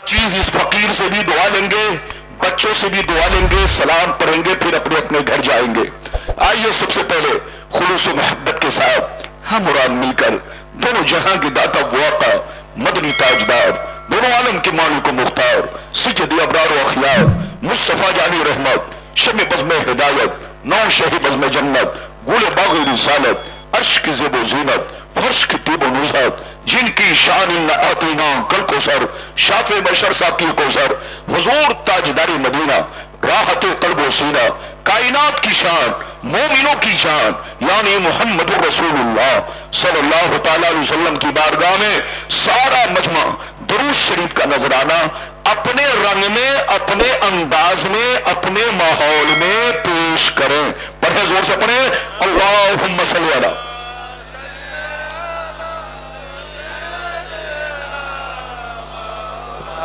चीज इस फकीर से भी दुआ लेंगे, बच्चों से भी दुआ लेंगे, सलाम पढ़ेंगे, फिर अपने अपने घर जाएंगे। आइए सबसे पहले खुलूस मोहब्बत के साथ हम और आप मिलकर दोनों जहां के दाता बुआका मदनी ताजदार, दोनों आलम के मालिक व मुख्तार, सैयद अबरार व अखियार, मुस्तफा जानी रहमत, शम बज़्म हिदायत, नौ शही बज़्म जन्नत, गुल बाग़ रिसालत, अर्श की ज़ेब ज़ीनत, फर्श की तीब नुज़हत, जिनकी शान इन्ना आतीना कल कौसर, शाफ़े बशर साकी कौसर, हुजूर ताजदारी मदीना, राहत क़ल्ब व सीना, कायनात की शान, मोमिनों की जान, यानी मुहम्मदुर रसूलुल्लाह सल्लल्लाहु तआला अलैहि वसल्लम की बारगाह में सारा मजमा दुरूद शरीफ का नजराना अपने रंग में, अपने अंदाज में, अपने माहौल में पेश करें। पढ़े, जोर से पढ़े, अल्लाहुम्मा सल्ली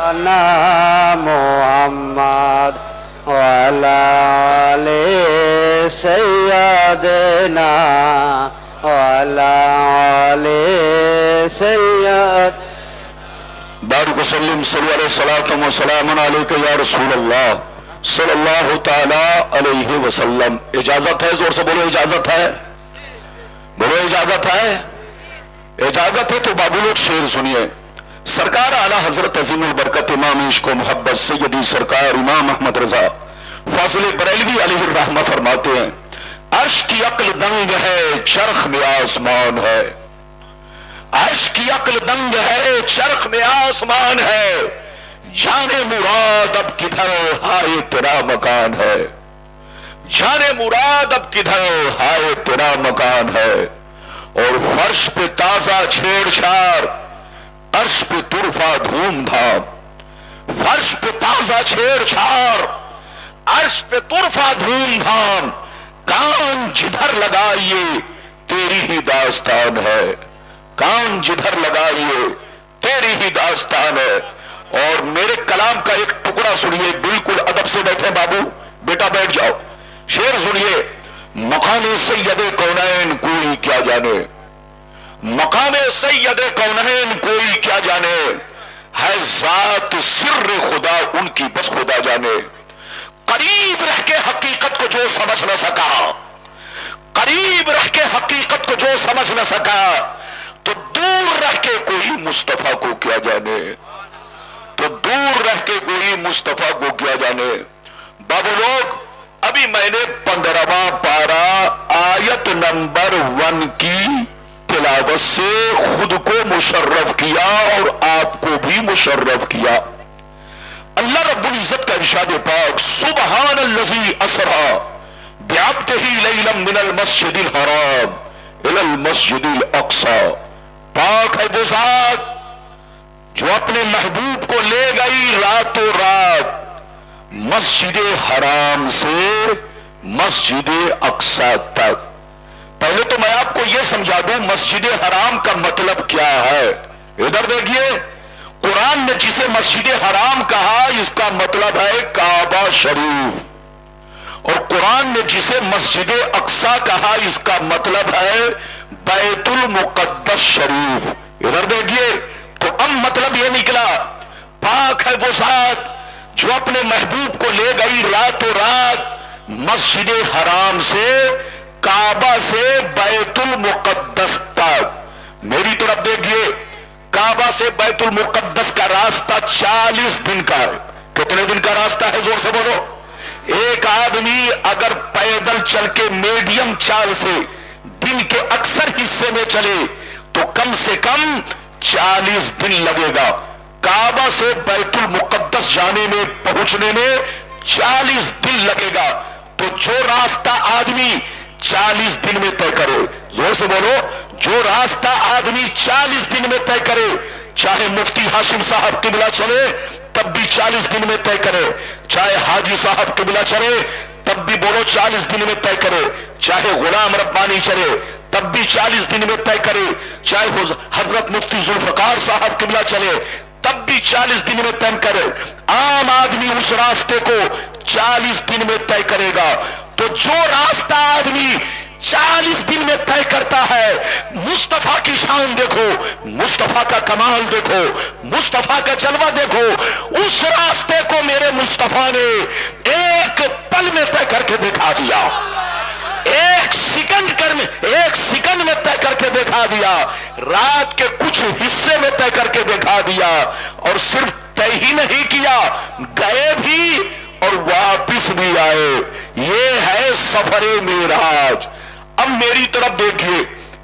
अला मुहम्मद वाला आले सैयदना वाला आले सैयद बारिक वसल्लम सल्लल्लाहु व सलामुन अलैका या रसूल अल्लाह सल्लल्लाहु तआला अलैहि वसल्लम। इजाजत है, जोर से बोलो इजाजत है, बोलो इजाजत है। इजाजत है तो बाबू लोग शेर सुनिए। सरकार आला हजरत अजीमुल बरकत इमाम इश्क व मोहब्बत सैयदी सरकार इमाम अहमद रजा फाजिल बरेलवी अलैहि रहमा फरमाते हैं, अर्श की अक्ल दंग है, चरख में आसमान है। अर्श की अक्ल दंग है, चरख में आसमान है। जाने मुराद अब किधर हाय तेरा मकान है, जाने मुराद अब किधर हाय तेरा मकान है। और फर्श पे ताजा छेड़छाड़, अर्श पे तुरफा धूमधाम, फर्श पे ताजा छेड़छाड़, अर्श पे तुरफा धूमधाम। कान जिधर लगाइए तेरी ही दास्तान है, कान जिधर लगाइए तेरी ही दास्तान है। और मेरे कलाम का एक टुकड़ा सुनिए, बिल्कुल अदब से बैठे बाबू, बेटा बैठ जाओ। शेर सुनिए, मकाम सैयदे कौनैन कोई क्या जाने, मकाम सैयदे कौनैन कोई क्या जाने, है जात सिर्र खुदा उनकी बस खुदा जाने। करीब रह के हकीकत को जो समझ न सका, करीब रह के हकीकत को जो समझ न सका, तो दूर रह के कोई मुस्तफा को क्या जाने, तो दूर रह के कोई मुस्तफा को क्या जाने। बाबू लोग, अभी मैंने 15वां पारा आयत नंबर 1 की तिलावत से खुद को मुशर्रफ किया और आपको भी मुशर्रफ किया। अल्लाह रब्बुल इज्जत का इरशाद पाक, सुबहानल्लज़ी असरा बिअब्दिही लैलन मिनल मस्जिदिल हराम इलल मस्जिदिल अक्सा। पाक है वो ज़ात जो अपने महबूब को ले गई रातों रात मस्जिद हराम से मस्जिद अक्सा तक। पहले तो मैं आपको यह समझा दूं मस्जिद हराम का मतलब क्या है। इधर देखिए, कुरान ने जिसे मस्जिद हराम कहा इसका मतलब है काबा शरीफ, और कुरान ने जिसे मस्जिद अक्सा कहा इसका मतलब है बैतुल मुकद्दस शरीफ। इधर देखिए, तो अब मतलब यह निकला, पाक है वो ज़ात जो अपने महबूब को ले गई रातों रात मस्जिद हराम से, काबा से बैतुल मुकद्दस तक। मेरी तरफ देखिए, काबा से बैतुल मुकद्दस का रास्ता 40 दिन का है। कितने दिन का रास्ता है, जोर से बोलो। एक आदमी अगर पैदल चल के मीडियम चाल से दिन के अक्सर हिस्से में चले तो कम से कम 40 दिन लगेगा। काबा से बैतुल मुकद्दस जाने में, पहुंचने में 40 दिन लगेगा। तो जो रास्ता आदमी 40 दिन में तय करे, जोर से बोलो, जो रास्ता आदमी 40 दिन में तय करे, चाहे मुफ्ती हाशिम साहब किबला चले तब भी 40 दिन में तय करे, चाहे हाजी साहब किबला चले तब भी बोलो 40 दिन में तय करे, चाहे गुलाम रब्बानी चले तब भी 40 दिन में तय करे, चाहे हजरत मुफ्ती जुल्फकार साहब किबला चले तब भी 40 दिन में तय करे। आम आदमी उस रास्ते को 40 दिन में तय करेगा। तो जो रास्ता आदमी 40 दिन में तय करता है, मुस्तफा की शान देखो, मुस्तफा का कमाल देखो, मुस्तफा का जलवा देखो, मुस्तफा ने एक पल में तय करके दिखा दिया, एक सेकंड में तय करके दिखा दिया, रात के कुछ हिस्से में तय करके दिखा दिया। और सिर्फ तय ही नहीं किया, गए भी और वापिस भी आए। ये है सफरे मेराज। अब मेरी तरफ देखिए,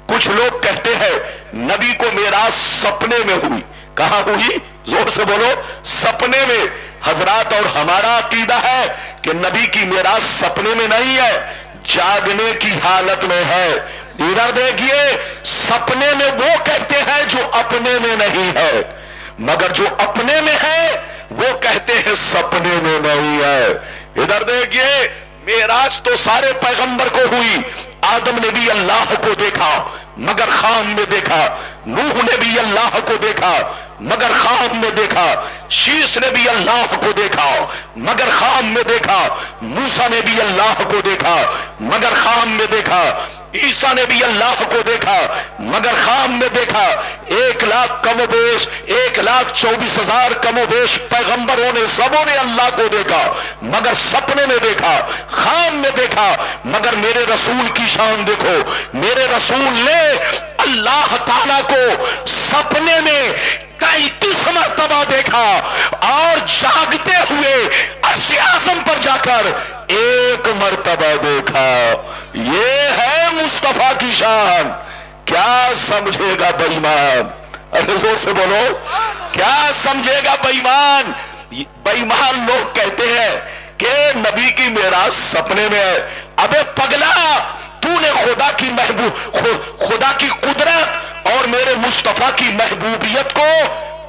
कुछ लोग कहते हैं नबी को मेराज सपने में हुई। कहां हुई? जोर से बोलो, सपने में। हजरात, और हमारा अकीदा है कि नबी की मेराज सपने में नहीं है, जागने की हालत में है। इधर देखिए, सपने में वो कहते हैं जो अपने में नहीं है, मगर जो अपने में है वो कहते हैं सपने में नहीं है। इधर देखिए, मेराज तो सारे पैगंबर को हुई। आदम ने भी अल्लाह को देखा मगर ख्वाब में देखा, नूह ने भी अल्लाह को देखा मगर ख्वाब में देखा, शीश ने भी अल्लाह को देखा मगर ख्वाब में देखा, मूसा ने भी अल्लाह को देखा मगर ख्वाब में देखा, ईसा ने भी अल्लाह को देखा मगर ख्वाब में देखा। 1,00,000 कमोबेश 1,24,000 कमोबेश पैगंबरों ने सबों ने अल्लाह को देखा मगर सपने में देखा, ख्वाब में देखा। मगर मेरे रसूल की शान देखो, मेरे रसूल ने अल्लाह ताला को सपने में 33 मर्तबा देखा और जागते हुए अर्श आज़म पर जाकर 1 मर्तबा देखा। ये है मुस्तफा की शान। क्या समझेगा बेईमान? अरे जोर से बोलो, क्या समझेगा बेईमान? बेईमान लोग कहते हैं कि नबी की मेराज सपने में है। अबे पगला, तूने खुदा की कुदरत और मेरे मुस्तफा की महबूबियत को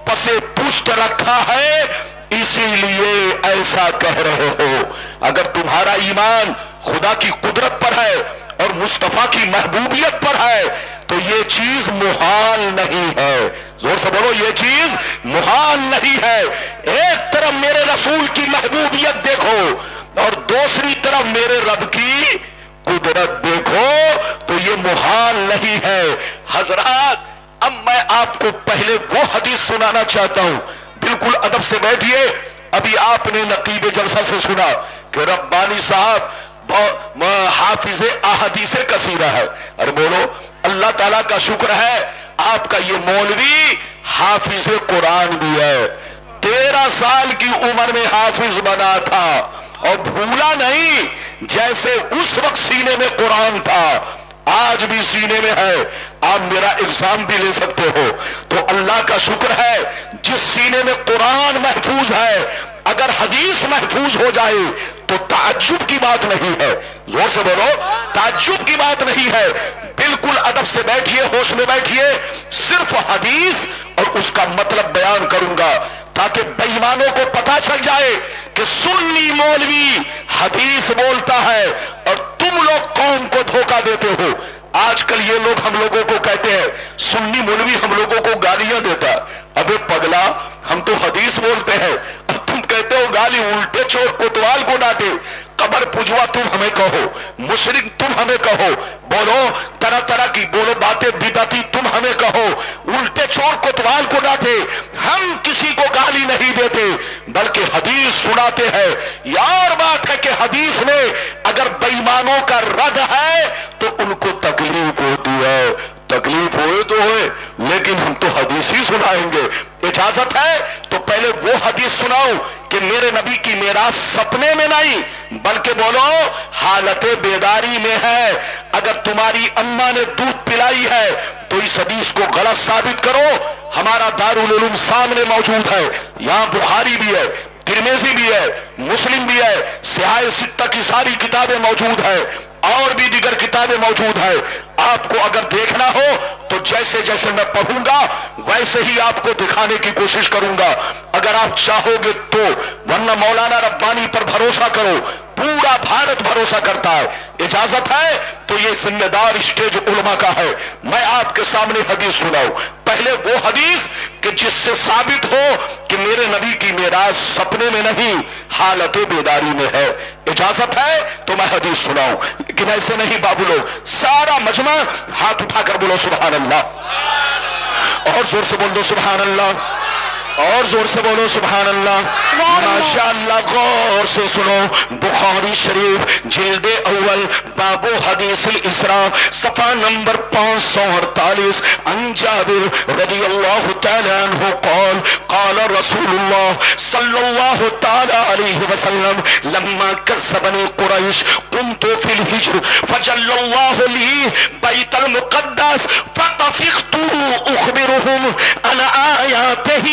पसे पुष्ट रखा है, इसीलिए ऐसा कह रहे हो। अगर तुम्हारा ईमान खुदा की कुदरत पर है और मुस्तफा की महबूबियत पर है तो ये चीज मुहाल नहीं है। जोर से बोलो, ये चीज मुहाल नहीं है। एक तरफ मेरे रसूल की महबूबियत देखो और दूसरी तरफ मेरे रब की कुदरत देखो, तो ये मुहाल नहीं है। हजरात, अब मैं आपको पहले वो हदीस सुनाना चाहता हूं। बिल्कुल अदब से बैठिए। अभी आपने नकीब जलसा से सुना कि रब्बानी साहब हाफिज अहादीस कसीरा है। अरे बोलो, अल्लाह ताला का शुक्र है आपका ये मौलवी हाफिज कुरान भी है। 13 साल की उम्र में हाफिज बना था और भूला नहीं, जैसे उस वक्त सीने में कुरान था आज भी सीने में है। आप मेरा एग्जाम भी ले सकते हो। तो अल्लाह का शुक्र है जिस सीने में कुरान महफूज है, अगर हदीस महफूज हो जाए तो ताज्जुब की बात नहीं है। जोर से बोलो, ताज्जुब की बात नहीं है। बिल्कुल अदब से बैठिए, होश में बैठिए। सिर्फ हदीस और उसका मतलब बयान करूंगा ताकि बेईमानों को पता चल जाए कि सुन्नी मौलवी हदीस बोलता है और तुम लोग कौम को धोखा देते हो। आजकल ये लोग हम लोगों को कहते हैं सुन्नी मौलवी हम लोगों को गालियां देता है। अबे पगला, हम तो हदीस बोलते हैं, अब तुम कहते हो गाली। उल्टे चोर कोतवाल को डांटे, कबर पुजवा तुम हमें कहो, मुशरिक तुम हमें कहो, बोलो तरह तरह की बोलो बातें बिदअती तुम हमें कहो, उल्टे चोर कोतवाल को डांटे। हम किसी को गाली नहीं देते बल्कि हदीस सुनाते हैं। यार बात है कि हदीस में अगर बेईमानों का रद है तो उनको तकलीफ होती है। तकलीफ होए तो होए, लेकिन हम तो हदीस ही सुनाएंगे। इजाजत है तो पहले वो हदीस सुनाओ कि मेरे नबी की मेराज सपने में नहीं बल्कि बोलो हालत बेदारी में है। अगर तुम्हारी अम्मा ने दूध पिलाई है तो इस हदीस को गलत साबित करो। हमारा दारुल उलूम सामने मौजूद है, यहां बुखारी भी है, तिरमिज़ी भी है, मुस्लिम भी है, सिहाह सित्ता की सारी किताबें मौजूद है और भी दीगर किताबें मौजूद है। आपको अगर देखना हो तो जैसे जैसे मैं पढ़ूंगा वैसे ही आपको दिखाने की कोशिश करूंगा अगर आप चाहोगे तो, वरना मौलाना रब्बानी पर भरोसा करो, पूरा भारत भरोसा करता है। इजाजत है तो ये जिम्मेदार स्टेज उलमा का है। मैं आपके सामने हदीस सुनाऊं, पहले वो हदीस कि जिससे साबित हो कि मेरे नबी की मेराज सपने में नहीं हालत बेदारी में है। इजाजत है तो मैं हदीस सुनाऊं, लेकिन ऐसे नहीं बाबू लोग। सारा मजमा हाथ उठाकर बोलो सुभान अल्लाह, और जोर से बोल दो सुभान अल्लाह। اور زور سے بولو سبحان اللہ. ماشاء اللہ. غور سے سنو. بخاری شریف جلد اول باب حدیث الاسراء صفحہ نمبر 548. عن جابر رضی اللہ تعالی عنہ قال قال رسول اللہ صلی اللہ تعالی علیہ وسلم لما كذبني قریش قمت في الهجر فجل الله لي بيت المقدس فطفقت اخبرهم عن آیاته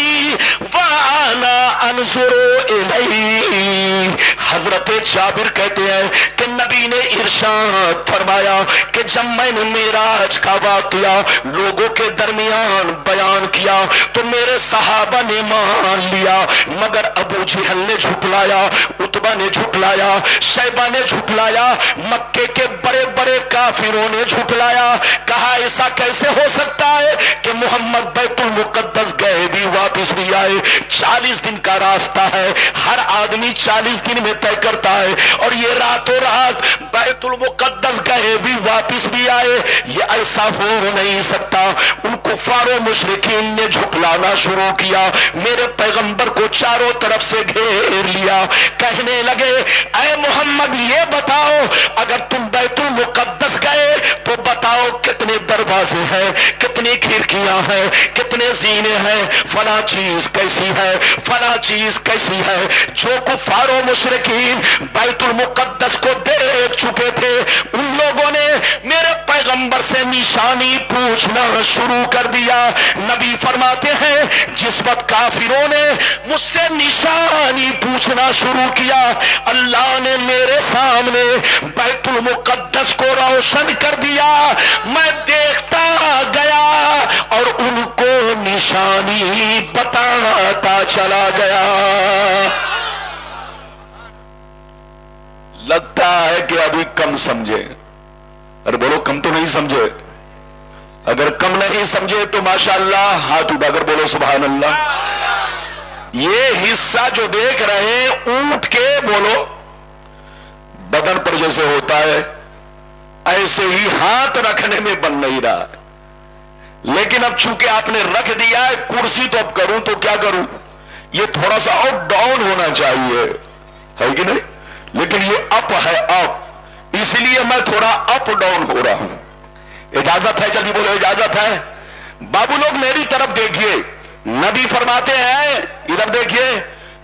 وانا انظر الیہ. حضرت جابر کہتے ہیں کہ نبی نے ارشاد فرمایا کہ جب میں نے معراج کا واقعہ لوگوں کے درمیان بیان کیا تو میرے صحابہ نے مان لیا مگر ابو جہل نے جھٹلایا, عتبہ نے جھٹلایا, شیبہ نے جھٹلایا, مکے کے بڑے بڑے کافروں نے جھٹلایا. کہا ایسا کیسے ہو سکتا ہے کہ محمد بیت المقدس گئے بھی واپس بھی آئے. 40 دن کا راستہ ہے, ہر آدمی 40 دن میں طے کرتا ہے, اور یہ راتوں رات بیت المقدس گئے بھی واپس بھی آئے. یہ ایسا ہو نہیں سکتا. ان کفار و مشرکین نے جھٹلانا شروع کیا, میرے پیغمبر کو چاروں طرف سے گھیر لیا. کہنے لگے اے محمد یہ بتاؤ اگر تم بیت المقدس گئے تو بتاؤ کتنے دروازے ہیں, کتنی کھڑکیاں ہیں, کتنے زینے ہیں, فلاں چیز کیسی ہے, فلاں چیز کیسی ہے. جو کفار و مشرکین بیت المقدس کو دیکھ چکے تھے ان لوگوں نے میرے پیغمبر سے نشانی پوچھنا شروع کر دیا. نبی فرماتے ہیں جس وقت کافروں نے مجھ سے نشانی پوچھنا شروع کیا اللہ نے میرے سامنے بیت المقدس کو روشن کر دیا. میں دیکھتا گیا اور ان کو نشانی بتاتا چلا گیا. لگتا ہے کہ ابھی کم سمجھے. ارے بولو کم تو نہیں سمجھے. اگر کم نہیں سمجھے تو ماشاءاللہ ہاتھ اٹھا کر بولو سبحان اللہ. یہ حصہ جو دیکھ رہے ہیں اونٹ کے بولو بدن پر جیسے ہوتا ہے ایسے ہی ہاتھ رکھنے میں بن نہیں رہا, لیکن اب چونکہ آپ نے رکھ دیا ہے کرسی تو اب کروں تو کیا کروں, یہ تھوڑا سا اپ ڈاؤن ہونا چاہیے ہے کہ نہیں, لیکن یہ اپ ہے اپ, اس لیے میں تھوڑا اپ ڈاؤن ہو رہا ہوں. اجازت ہے؟ جلدی بولو اجازت ہے. بابو لوگ میری طرف دیکھیے. نبی فرماتے ہیں ادھر دیکھیے,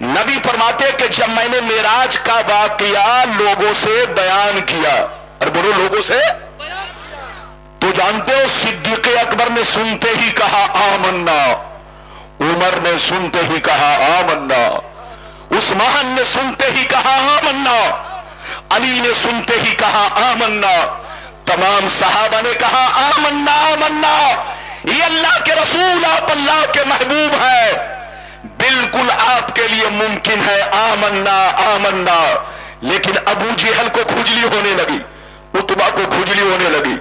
نبی فرماتے ہیں کہ جب میں نے معراج کا واقعہ لوگوں سے بیان کیا, اور بولو لوگوں سے, تو جانتے ہو صدیق اکبر نے سنتے ہی کہا آمنا, عمر نے سنتے ہی کہا آمنا, عثمان نے سنتے ہی کہا آمنا, علی نے سنتے ہی کہا آمنا, تمام صحابہ نے کہا آمنا آمنا. یہ اللہ کے رسول آپ اللہ کے محبوب ہیں, بالکل آپ کے لیے ممکن ہے آمنا آمنا. لیکن ابو جہل کو کھجلی ہونے لگی, عتبہ کو کھجلی ہونے لگی,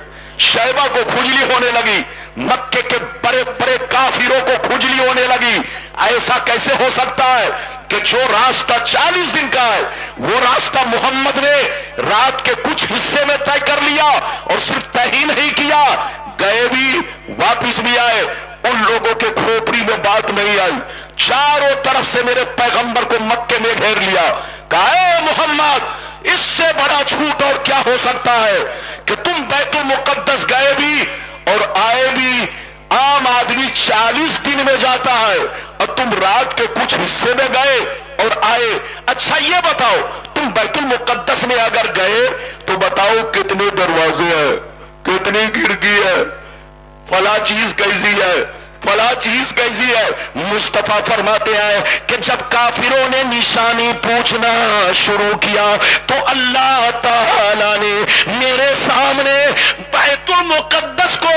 شیبہ کو کھجلی ہونے لگی, مکے کے بڑے بڑے کافروں کو کھجلی ہونے لگی. ایسا کیسے ہو سکتا ہے کہ جو راستہ 40 دن کا ہے وہ راستہ محمد نے رات کے کچھ حصے میں طے کر لیا, اور صرف طے ہی نہیں کیا, گئے بھی واپس بھی آئے. ان لوگوں کے کھوپڑی میں بات نہیں آئی, چاروں طرف سے میرے پیغمبر کو مکے میں گھیر لیا. کہا اے محمد اس سے بڑا جھوٹ اور کیا ہو سکتا ہے کہ تم بیت المقدس گئے بھی اور آئے بھی. عام آدمی 40 دن میں جاتا ہے اور تم رات کے کچھ حصے میں گئے اور آئے. اچھا یہ بتاؤ تم بیت المقدس میں اگر گئے تو بتاؤ کتنے دروازے ہیں, کتنی کھڑکی ہے, فلاں چیز کیسی ہے, فلاں چیز کیسی ہے. مصطفیٰ فرماتے ہیں کہ جب کافروں نے نشانی پوچھنا شروع کیا تو اللہ تعالی نے میرے سامنے بیت المقدس کو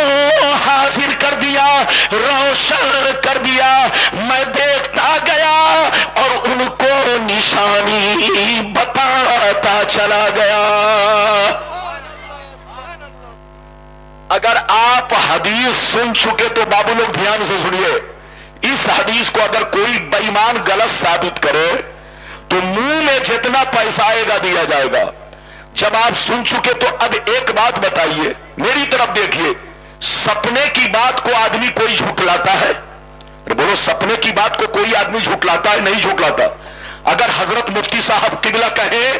حاضر کر دیا, روشن کر دیا. میں دیکھتا گیا اور ان کو نشانی بتاتا چلا گیا. اگر آپ حدیث سن چکے تو بابو لوگ دھیان سے سنیے. اس حدیث کو اگر کوئی بے ایمان غلط ثابت کرے تو منہ میں جتنا پیسہ آئے گا دیا جائے گا. جب آپ سن چکے تو اب ایک بات بتائیے, میری طرف دیکھیے. سپنے کی بات کو آدمی کوئی جھٹلاتا ہے, बोलो सपने की बात को कोई आदमी झुटलाता है? नहीं झुटलाता। अगर हजरत मुफ्ती साहब किबला कहे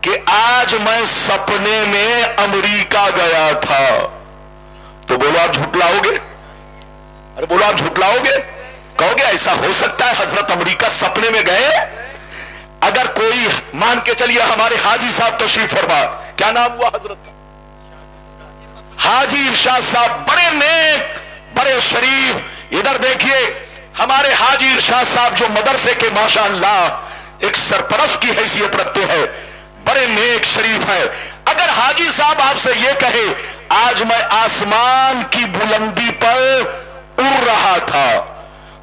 कि आज मैं सपने में अमेरिका गया था, तो बोलो आप झुटलाओगे? अरे बोलो आप झुटलाओगे? कहोगे ऐसा हो सकता है हजरत अमेरिका सपने में गए? अगर कोई मान के चलिए हमारे हाजी साहब तशरीफ फरमा, क्या नाम हुआ हजरत का? हाजी इरशाद साहब, बड़े नेक, बड़े शरीफ। इधर देखिए हमारे हाजी इरशाद साहब जो मदरसे के माशाअल्लाह एक सरपरस्त की हैसियत रखते हैं, बड़े नेक शरीफ है। अगर हाजी साहब आपसे ये कहे आज मैं आसमान की बुलंदी पर उड़ रहा था,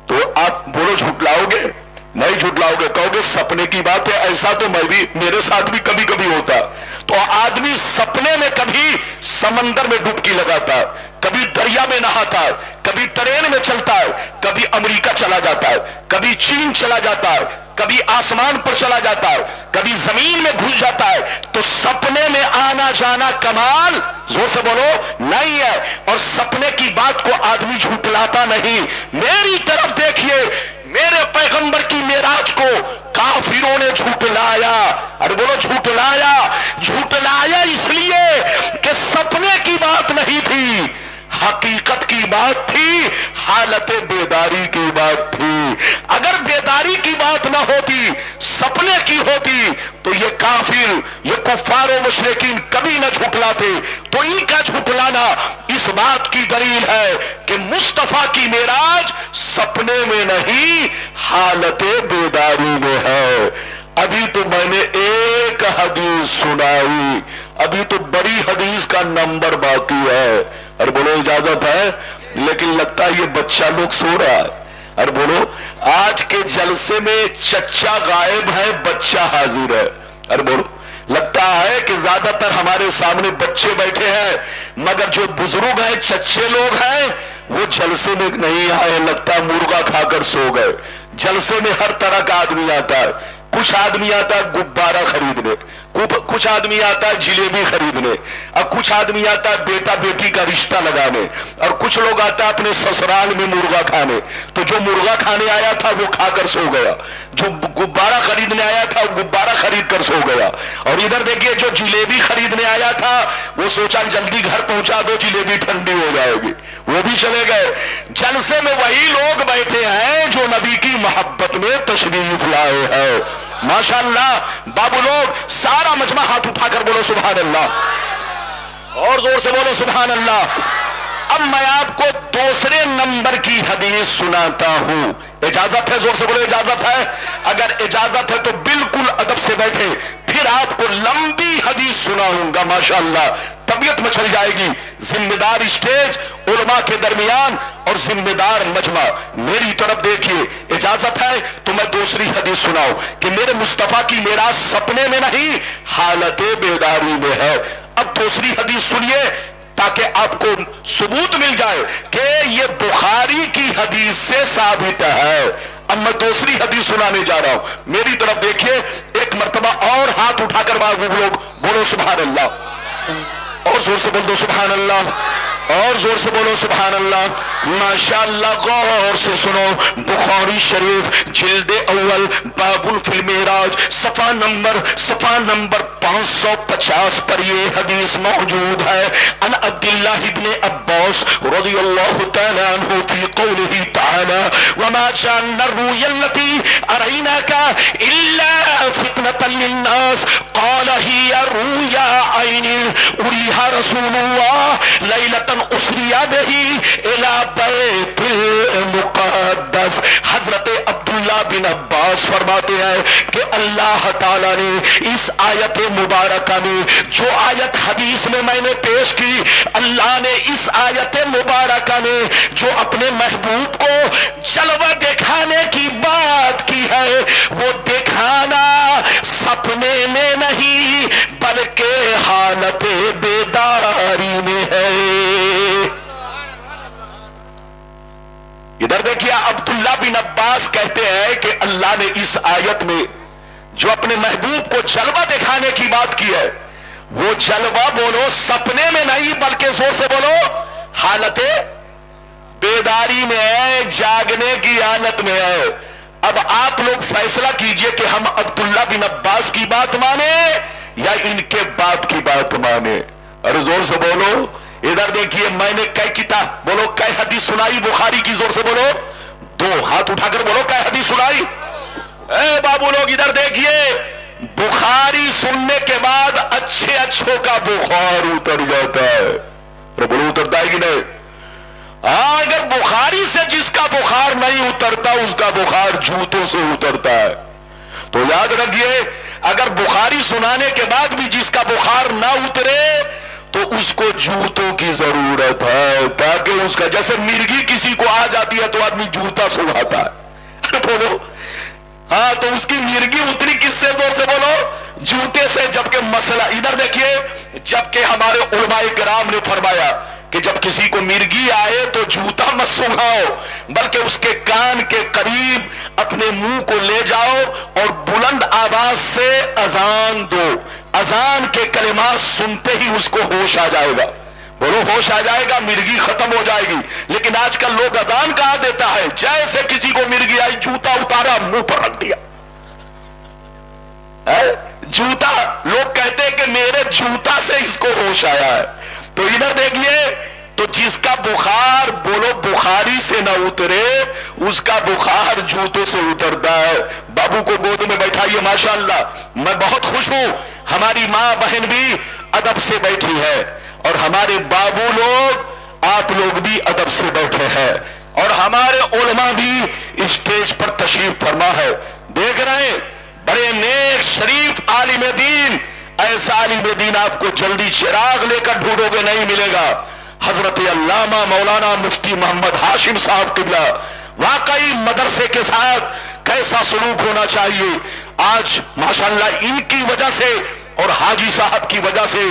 तो आप बोलो झुटलाओगे? नहीं झुटलाओगे, कहोगे सपने की बात है, ऐसा तो मैं भी, मेरे साथ भी कभी कभी होता। तो आदमी सपने में कभी समंदर में डुबकी लगाता है, कभी दरिया में नहाता है, कभी ट्रेन में चलता है, कभी अमेरिका चला जाता है, कभी चीन चला जाता है, कभी आसमान पर चला जाता है, कभी जमीन में घुस जाता है। तो सपने में आना जाना कमाल, जोर से बोलो, नहीं है। और सपने की बात को आदमी झुटलाता नहीं। मेरी तरफ देखिए, मेरे पैगंबर की मेराज को काफिरों ने झूठलाया। अरे बोलो झूठलाया। झूठलाया इसलिए कि सपने की बात नहीं थी, हकीकत की बात थी, हालत बेदारी की बात थी। अगर बेदारी की बात ना होती, सपने की होती, तो ये काफिर, ये कुफ्फार व मुशरिकीन कभी न झुठलाते। तो इनका झुठलाना इस बात की दलील है कि मुस्तफा की मेराज सपने में नहीं, हालत बेदारी में है। अभी तो मैंने एक हदीस सुनाई, अभी तो बड़ी हदीस का नंबर बाकी है। और बोलो इजाजत है? लेकिन लगता है ये बच्चा लोग सो रहा है। और बोलो आज के जलसे में चच्चा गायब है, बच्चा हाजिर है। और बोलो लगता है कि ज्यादातर हमारे सामने बच्चे बैठे हैं, मगर जो बुजुर्ग हैं, चच्चे लोग हैं, वो जलसे में नहीं आए, लगता है मुर्गा खाकर सो गए। जलसे में हर तरह का आदमी आता है। कुछ आदमी आता है गुब्बारा खरीदने, कुछ आदमी आता है जिलेबी खरीदने, और कुछ आदमी आता है बेटा बेटी का रिश्ता लगाने, और कुछ लोग आता है अपने ससुराल में मुर्गा खाने। तो जो मुर्गा खाने आया था वो खाकर सो गया, जो गुब्बारा खरीदने आया था वो गुब्बारा खरीद कर सो गया। और इधर देखिए जो जिलेबी खरीदने आया था वो सोचा जल्दी घर पहुंचा दो, जिलेबी ठंडी हो जाएगी, वो भी चले गए। जलसे में वही लोग बैठे हैं जो नबी की मोहब्बत में तशरीफ लाए हैं। माशाअल्लाह बाबू लोग, सारा मजमा हाथ उठाकर बोलो सुभान अल्लाह, और जोर से बोलो सुभान अल्लाह। अब मैं आपको दूसरे नंबर की हदीस सुनाता हूं। इजाजत है? जोर से बोलो इजाजत है। अगर इजाजत है तो बिल्कुल अदब से बैठे, फिर आपको लंबी हदीस सुनाऊंगा। माशाअल्लाह तबीयत में चल जाएगी। जिम्मेदार स्टेज उलमा के दरमियान और जिम्मेदार मजमा, मेरी तरफ देखिए। इजाजत है तो मैं दूसरी हदीस सुनाऊं कि मेरे मुस्तफा की मेराज सपने में नहीं, हालत बेदारी में है। अब दूसरी हदीस सुनिए ताकि आपको सबूत मिल जाए कि ये बुखारी की हदीस से साबित है। अब मैं दूसरी हदीस सुनाने जा रहा हूं, मेरी तरफ देखिए। एक मर्तबा और हाथ उठाकर बाबू लोग बोलो सुभान अल्लाह, और जोर से बोल दो सुभान अल्लाह, और जोर से बोलो सुभान अल्लाह। माशाअल्लाह गौर से सुनो, बुखारी शरीफ जिल्दे अव्वल बाबुल फिल मेराज सफा नंबर 550 पर ये हदीस मौजूद है। अन अब्दुल्लाह इब्ने अब्बास रज़ियल्लाहु तआला अन्हु फी क़ौलिही तआला वमा जअलना रुयल्लती अरैनाका इल्ला फितनतन लिन्नास क़ाल हिया रुया ऐनी उरिहा रसूलुल्लाह लैलतन उसरिया बिही इला बैतुल मुक़द्दस। हजरत अब्दुल्लाह बिन अब्बास फरमाते हैं कि अल्लाह ताला ने इस आयत मुबारका में, जो आयत हदीस में मैंने पेश की, अल्लाह ने इस आयत मुबारका में जो अपने महबूब को जलवा दिखाने की बात की है, वो दिखाना सपने में नहीं बल्कि हालत बेदारी में है। इधर देखिए अब्दुल्ला बिन अब्बास कहते हैं कि अल्लाह ने इस आयत में जो अपने महबूब को जलवा दिखाने की बात की है, वो जलवा बोलो सपने में नहीं बल्कि जोर से बोलो हालत बेदारी में है, जागने की हालत में है। अब आप लोग फैसला कीजिए कि हम अब्दुल्ला बिन अब्बास की बात माने या इनके बाप की बात माने। अरे जोर से बोलो, इधर देखिए, मैंने कई किताब, बोलो कई हदीस सुनाई बुखारी की, जोर से बोलो, दो हाथ उठाकर बोलो कई हदीस सुनाई। ए बाबू लोग इधर देखिए, बुखारी सुनने के बाद अच्छे अच्छों का बुखार उतर जाता है। अरे बोलो उतरता है कि नहीं? हाँ, अगर बुखारी से जिसका बुखार नहीं उतरता उसका बुखार जूतों से उतरता है। तो याद रखिए, अगर बुखारी सुनाने के बाद भी जिसका बुखार ना उतरे तो उसको जूतों की जरूरत है, ताकि उसका, जैसे मिर्गी किसी को आ जाती है तो आदमी जूता सुखाता है। बोलो हाँ, तो उसकी मिर्गी उतरी किससे? जोर से बोलो, जूते से। जबकि मसला इधर देखिए, जबकि हमारे उलमाए किराम ने फरमाया कि जब किसी को मिर्गी आए तो जूता मत सुंघाओ, बल्कि उसके कान के करीब अपने मुंह को ले जाओ और बुलंद आवाज से अजान दो। अजान के कलिमात सुनते ही उसको होश आ जाएगा। बोलो होश आ जाएगा, मिर्गी खत्म हो जाएगी। लेकिन आजकल लोग अजान कहा देता है, जैसे किसी को मिर्गी आई जूता उतारा मुंह पर रख दिया है? जूता, लोग कहते हैं कि मेरे जूता से इसको होश आया है। तो इधर देखिए, तो जिसका बुखार, बोलो बुखारी से ना उतरे, उसका बुखार जूतों से उतरता है। बाबू को गोद में बैठाइए। माशाअल्लाह, मैं बहुत खुश हूं, हमारी मां बहन भी अदब से बैठी है और हमारे बाबू लोग, आप लोग भी अदब से बैठे हैं और हमारे उलमा भी स्टेज पर तशरीफ फरमा है। देख रहे हैं, बड़े नेक शरीफ आलिम दीन, ऐसा आलिम दीन आपको जल्दी चिराग लेकर ढूंढोगे नहीं मिलेगा। हजरत अल्लामा मौलाना मुफ्ती मोहम्मद हाशिम साहब किबला, वाकई मदरसे के साथ कैसा सलूक होना चाहिए। आज माशाअल्लाह इनकी वजह से और हाजी साहब की वजह से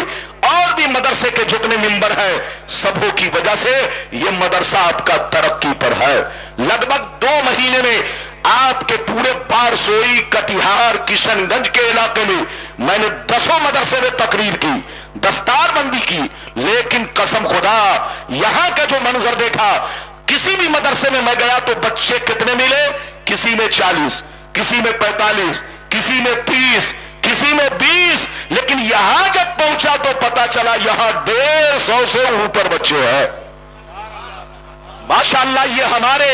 और भी मदरसे के जितने मिंबर हैं, सबों की वजह से ये मदरसा आपका तरक्की पर है। लगभग 2 महीने में आपके पूरे बारसोई, कटिहार, किशनगंज के इलाके में मैंने 10 मदरसे में तकरीर की, दस्तारबंदी की, लेकिन कसम खुदा यहां का जो मंजर देखा, किसी भी मदरसे में मैं गया तो बच्चे कितने मिले? किसी में 40, किसी में 45, किसी में 30, किसी में 20, लेकिन यहां जब पहुंचा तो पता चला यहां 150 से ऊपर बच्चे हैं। माशाअल्लाह, ये हमारे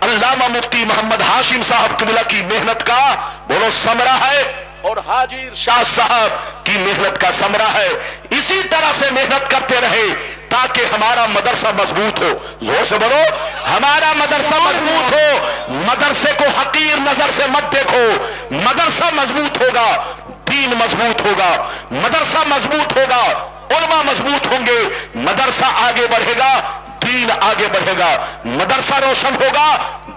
अल्लामा मुफ्ती मोहम्मद हाशिम साहब किबला की मेहनत का बोलो समरा है और हाजी इरशाद साहब की मेहनत का समरा है। इसी तरह से मेहनत करते रहे ताकि हमारा मदरसा मजबूत हो। जोर से बोलो, हमारा मदरसा मजबूत हो। मदरसे को हकीर नजर से मत देखो, मदरसा मजबूत होगा, दीन मजबूत होगा, मदरसा मजबूत होगा, उलमा मजबूत होंगे, मदरसा आगे बढ़ेगा, दीन आगे बढ़ेगा, मदरसा रोशन होगा,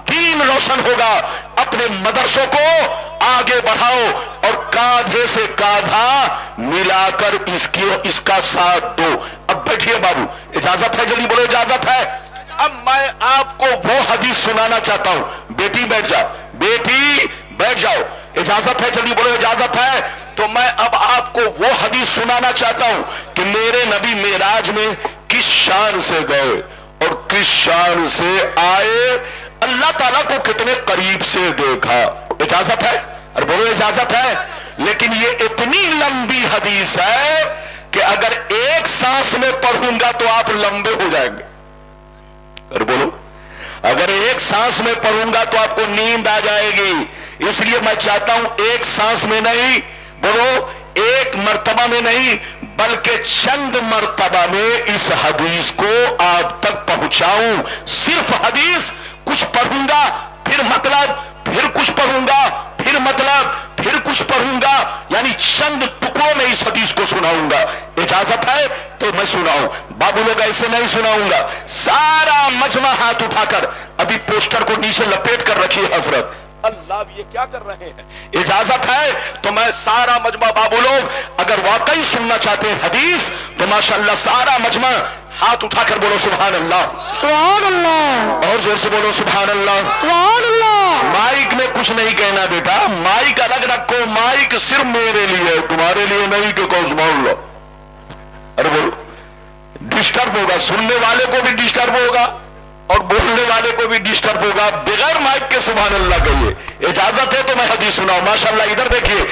दीन रोशन होगा। अपने मदरसों को आगे बढ़ाओ और कांधे से कांधा मिलाकर इसका साथ दो। अब बैठिए बाबू, इजाजत है? जल्दी बोलो, इजाजत है? अब मैं आपको वो हदीस सुनाना चाहता हूं। बेटी बैठ जाओ, बेटी बैठ जाओ, इजाजत है? जल्दी बोलो, इजाजत है? तो मैं अब आपको वो हदीस सुनाना चाहता हूं कि मेरे नबी मेराज में किस शान से गए और किस शान से आए, अल्लाह ताला को कितने करीब से देखा। इजाजत है? और बोलो इजाजत है? लेकिन ये इतनी लंबी हदीस है कि अगर एक सांस में पढ़ूंगा तो आप लंबे हो जाएंगे। और बोलो, अगर एक सांस में पढ़ूंगा तो आपको नींद आ जाएगी। इसलिए मैं चाहता हूं एक सांस में नहीं, बोलो एक मर्तबा में नहीं, बल्कि चंद मर्तबा में इस हदीस को आप तक पहुंचाऊं। सिर्फ हदीस, कुछ पढ़ूंगा फिर मतलब, फिर कुछ पढ़ूंगा फिर मतलब, फिर कुछ पढ़ूंगा, यानी चंद टुकड़ों में इस हदीस को सुनाऊंगा। इजाजत है तो मैं सुनाऊं। बाबू लोग ऐसे नहीं सुनाऊंगा। सारा मजमा हाथ उठाकर अभी पोस्टर को नीचे लपेट कर रखिए हजरत। अल्लाह, ये क्या कर रहे हैं? इजाजत है तो मैं सारा मजमा, बाबू लोग अगर वाकई सुनना चाहते हैं हदीस तो माशाअल्लाह सारा मजमा हाथ उठाकर बोलो सुभान अल्लाह, सुभान अल्लाह, और जोर से बोलो सुभान अल्लाह, सुभान अल्लाह। माइक में कुछ नहीं कहना बेटा, माइक अलग रखो, माइक सिर्फ मेरे लिए, तुम्हारे लिए नहीं कि कौन सुभान अल्लाह। अरे बोलो, डिस्टर्ब होगा, सुनने वाले को भी डिस्टर्ब होगा اور بولنے والے کو بھی ڈسٹرب ہوگا، بغیر مائک کے سبحان اللہ کہیے، اجازت ہے تو میں حدیث سناؤں۔ ماشاءاللہ ادھر دیکھیے